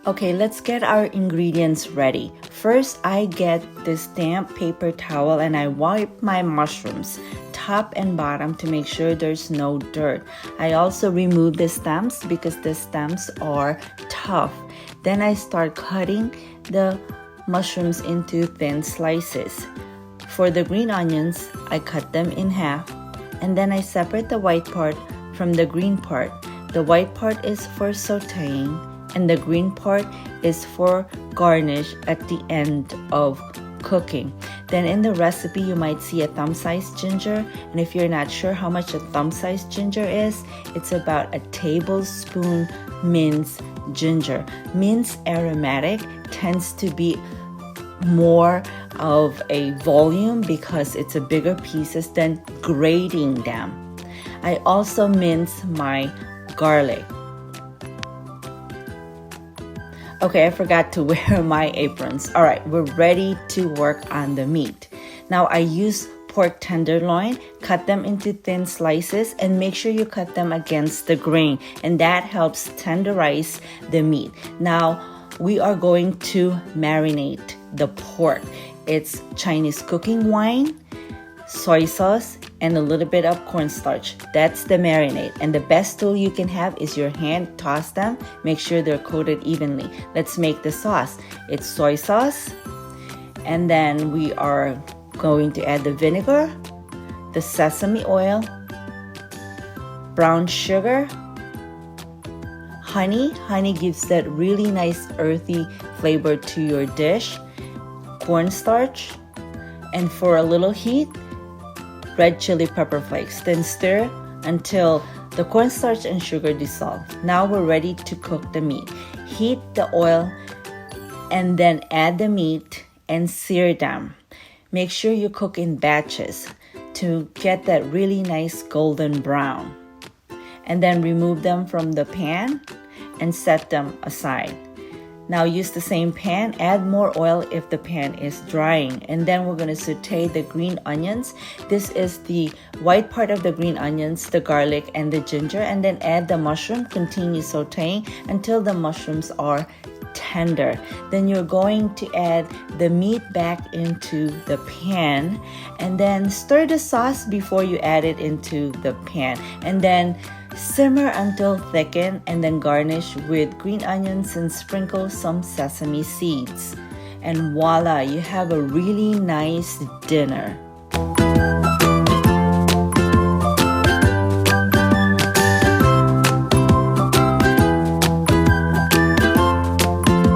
Okay, let's get our ingredients ready. First, I get this damp paper towel and I wipe my mushrooms top and bottom to make sure there's no dirt. I also remove the stems because the stems are tough. Then I start cutting the mushrooms into thin slices. For the green onions, I cut them in half and then I separate the white part from the green part. The white part is for sauteing and the green part is for garnish at the end of cooking. Then in the recipe, you might see a thumb-sized ginger, and if you're not sure how much a thumb-sized ginger is, it's about a tablespoon minced ginger. Minced aromatic tends to be more of a volume because it's a bigger pieces than grating them. I also mince my garlic. Okay, I forgot to wear my aprons. All right, we're ready to work on the meat. Now I use pork tenderloin, cut them into thin slices and make sure you cut them against the grain, and that helps tenderize the meat. Now we are going to marinate the pork. It's Chinese cooking wine, soy sauce, and a little bit of cornstarch. That's the marinade. And the best tool you can have is your hand. Toss them. Make sure they're coated evenly. Let's make the sauce. It's soy sauce. And then we are going to add the vinegar, the sesame oil, brown sugar, honey. Honey gives that really nice earthy flavor to your dish. Cornstarch. And for a little heat, red chili pepper flakes. Then stir until the cornstarch and sugar dissolve. Now we're ready to cook the meat. Heat the oil and then add the meat and sear them. Make sure you cook in batches to get that really nice golden brown. And then remove them from the pan and set them aside. Now use the same pan, add more oil if the pan is drying, and then we're going to saute the green onions. This is the white part of the green onions, the garlic, and the ginger, and then add the mushroom. Continue sauteing until the mushrooms are tender. Then you're going to add the meat back into the pan and then stir the sauce before you add it into the pan, and then simmer until thickened, and then garnish with green onions and sprinkle some sesame seeds. And voila, you have a really nice dinner.